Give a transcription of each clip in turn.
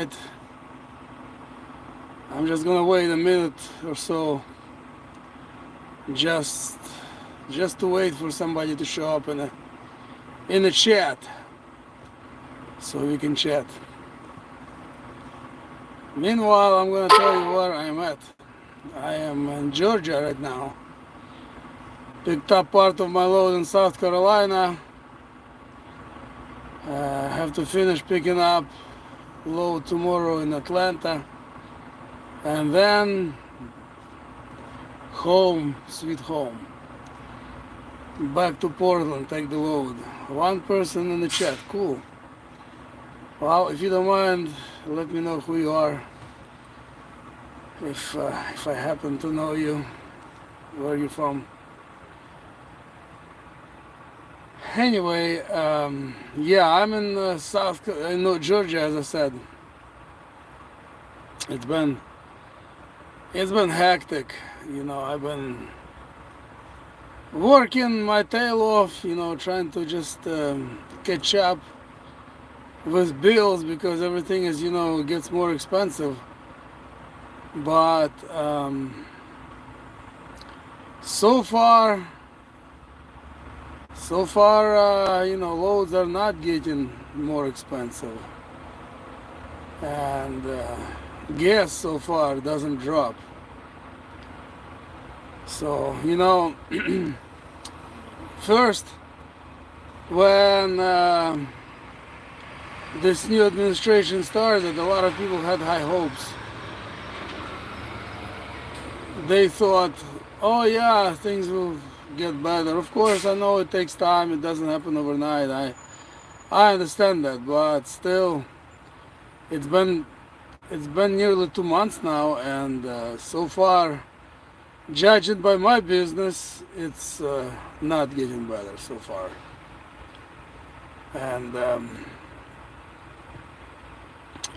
tonight. I'm just gonna wait a minute or so, just just to wait for somebody to show up in the chat, so we can chat. Meanwhile, I'm gonna tell you where I'm at. I am in Georgia right now. Picked up part of my load in South Carolina. Have to finish picking up load tomorrow in Atlanta, and then home, sweet home. Back to Portland, take the load. One person in the chat, cool. Well, if you don't mind, let me know who you are. If I happen to know you, where you're from. Anyway, yeah, I'm in Georgia, as I said. It's been hectic. I've been working my tail off. Trying to just catch up with bills because everything is, gets more expensive. But so far, loads are not getting more expensive, and gas so far doesn't drop. So, first, when this new administration started, a lot of people had high hopes. They thought, oh yeah, things will get better. Of course, I know it takes time. It doesn't happen overnight. I understand that, but still, it's been nearly 2 months now, and so far, judging by my business, it's not getting better so far. And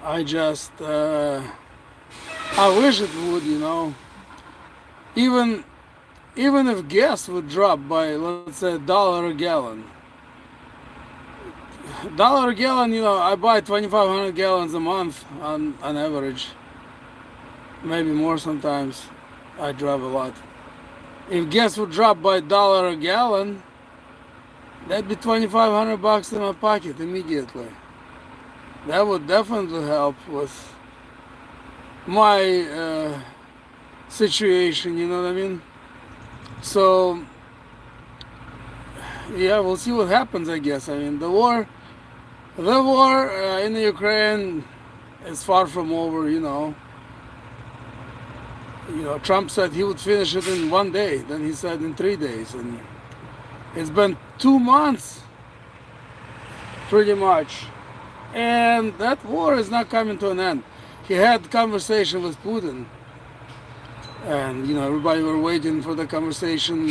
I just I wish it would, even if gas would drop by, let's say, $1 a gallon. $1 a gallon, I buy 2,500 gallons a month on average. Maybe more sometimes. I drive a lot. If gas would drop by $1 a gallon, that'd be $2,500 in my pocket immediately. That would definitely help with my situation, you know what I mean? So, yeah, we'll see what happens, I guess. I mean, the war in the Ukraine is far from over, Trump said he would finish it in 1 day. Then he said in 3 days. And it's been 2 months, pretty much. And that war is not coming to an end. He had conversation with Putin. And, everybody were waiting for the conversation,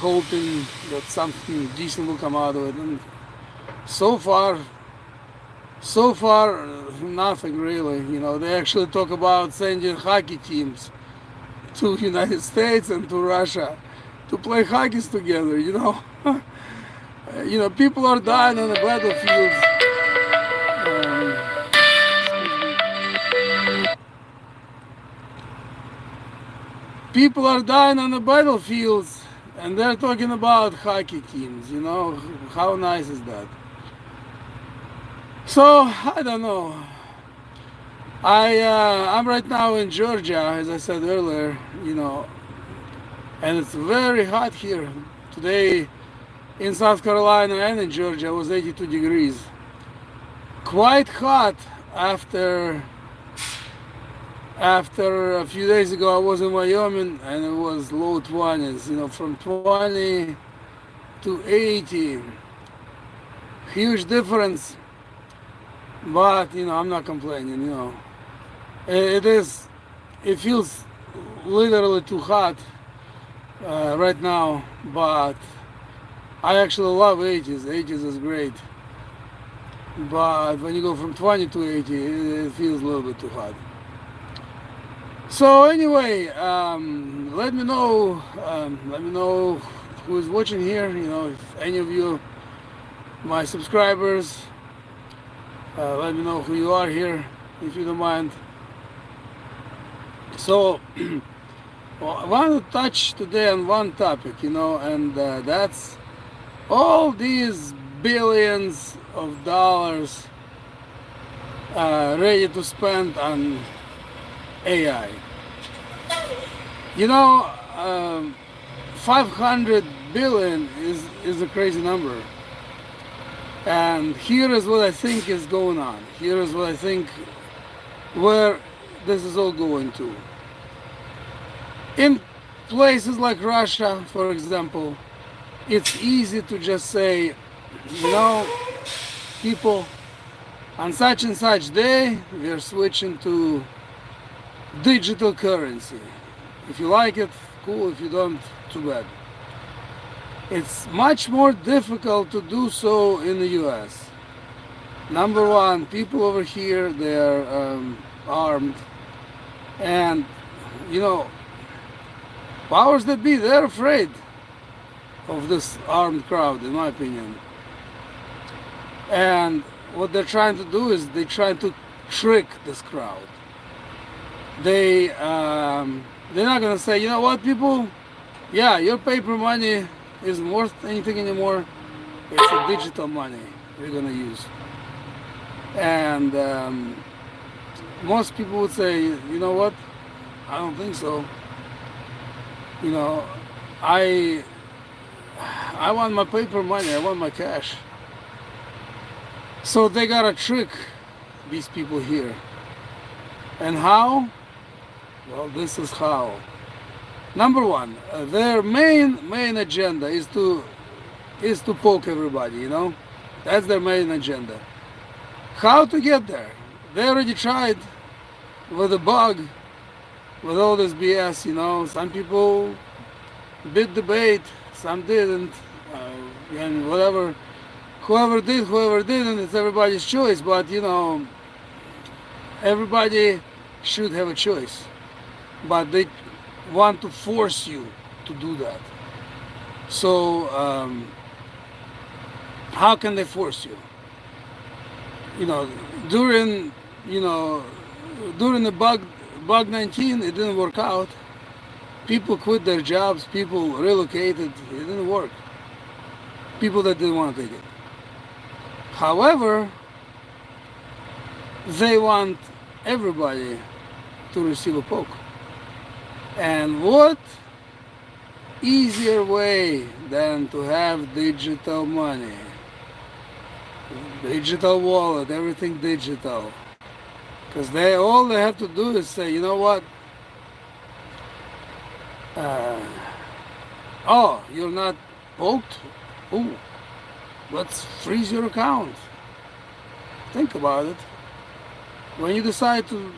hoping that something decent will come out of it. And so far, nothing really. They actually talk about sending hockey teams to United States and to Russia to play hockey together, people are dying on the battlefield. People are dying on the battlefields, and they're talking about hockey teams. How nice is that? So I don't know. I'm right now in Georgia, as I said earlier, and it's very hot here. Today in South Carolina and in Georgia it was 82 degrees. Quite hot after a few days ago I was in Wyoming and it was low 20s, from 20 to 80. Huge difference. But, I'm not complaining, It feels literally too hot right now, but I actually love 80s. 80s is great. But when you go from 20 to 80, it feels a little bit too hot. So anyway, let me know who is watching here, if any of you, my subscribers, Let me know who you are here, if you don't mind. So, well, I want to touch today on one topic, and that's all these billions of dollars ready to spend on AI. You know, 500 billion is a crazy number. And here is what I think is going on. Here is what I think where this is all going to. In places like Russia, for example, it's easy to just say, you know, people, on such and such day, we are switching to digital currency. If you like it, cool. If you don't, too bad. It's much more difficult to do so in the US. Number one, people over here, they're armed. And, powers that be, they're afraid of this armed crowd, in my opinion. And what they're trying to do is they're trying to trick this crowd. They're not gonna say, you know what, people, yeah, your paper money isn't worth anything anymore. It's a digital money we're gonna use. And most people would say, you know what, I don't think so. I want my paper money, I want my cash. So they gotta trick these people here. And how? Well, this is how. Number one, their main agenda is to poke everybody. That's their main agenda. How to get there? They already tried with a bug, with all this BS. Some people bit the bait, some didn't, and whatever. Whoever did, whoever didn't, it's everybody's choice. But everybody should have a choice. But they want to force you to do that. So how can they force you? During the bug 19, it didn't work out. People quit their jobs. People relocated. It didn't work. People that didn't want to take it. However, they want everybody to receive a poke. And what easier way than to have digital money, digital wallet, everything digital. Because all they have to do is say, you know what? Oh, you're not poked? Ooh, let's freeze your account. Think about it. When you decide to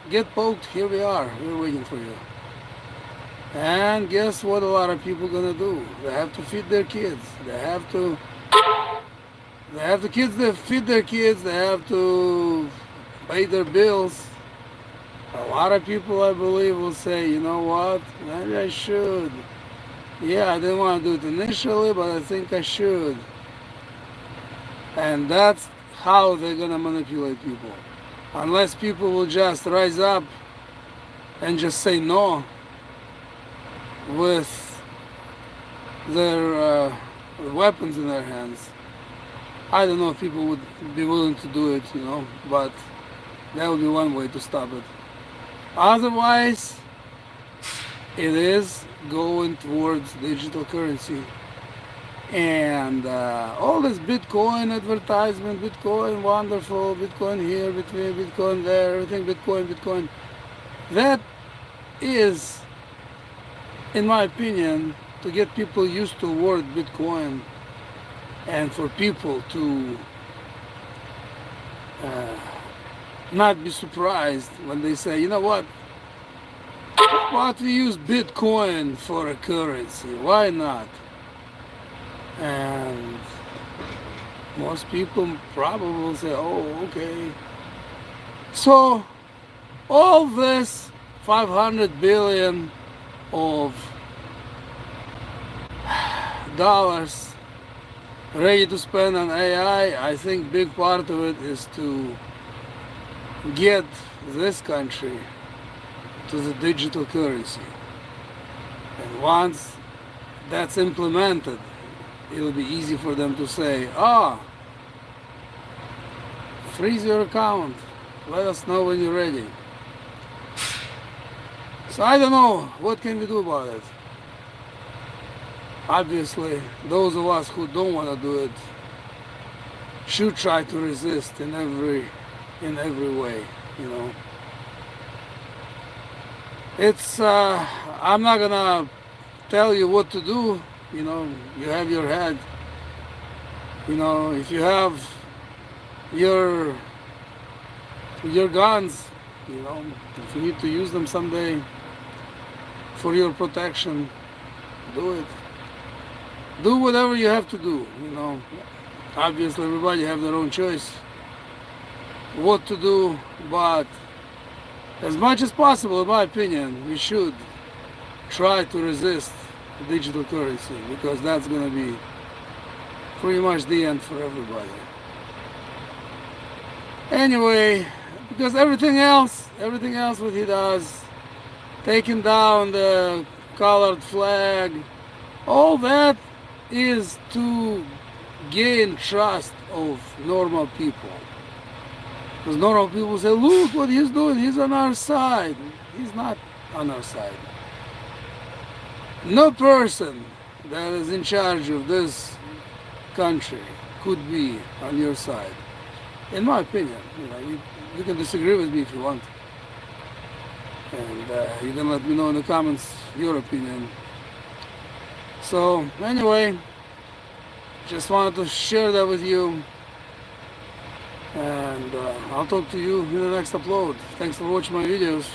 get poked, here we are. We're waiting for you. And guess what a lot of people gonna do? They have to feed their kids. They have to kids that feed their kids. They have to pay their bills. A lot of people, I believe, will say, you know what, maybe I should. Yeah, I didn't want to do it initially, but I think I should. And that's how they're gonna manipulate people. Unless people will just rise up and just say no with their weapons in their hands. I don't know if people would be willing to do it, but that would be one way to stop it. Otherwise, it is going towards digital currency. And all this Bitcoin advertisement, Bitcoin wonderful, Bitcoin here, Bitcoin there, everything Bitcoin. That is, in my opinion, to get people used to the word Bitcoin and for people to not be surprised when they say, you know what, why don't we use Bitcoin for a currency? Why not? And most people probably will say, oh, okay. So all this 500 billion of dollars ready to spend on AI. I think big part of it is to get this country to the digital currency. And once that's implemented, it'll be easy for them to say, freeze your account, let us know when you're ready. So I don't know, what can we do about it? Obviously, those of us who don't want to do it should try to resist in every way, you know. It's I'm not gonna tell you what to do, you know. You have your head, you know. If you have your guns, you know, if you need to use them someday for your protection, do it. Do whatever you have to do, you know. Obviously, everybody have their own choice what to do, but as much as possible, in my opinion, we should try to resist digital currency, because that's going to be pretty much the end for everybody. Anyway, because everything else what he does, taking down the colored flag, all that is to gain trust of normal people. Because normal people say, look what he's doing, he's on our side. He's not on our side. No person that is in charge of this country could be on your side. In my opinion, you know, you can disagree with me if you want. And you can let me know in the comments your opinion. So anyway, just wanted to share that with you. And I'll talk to you in the next upload. Thanks for watching my videos.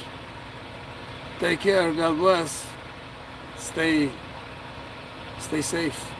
Take care, God bless. Stay safe.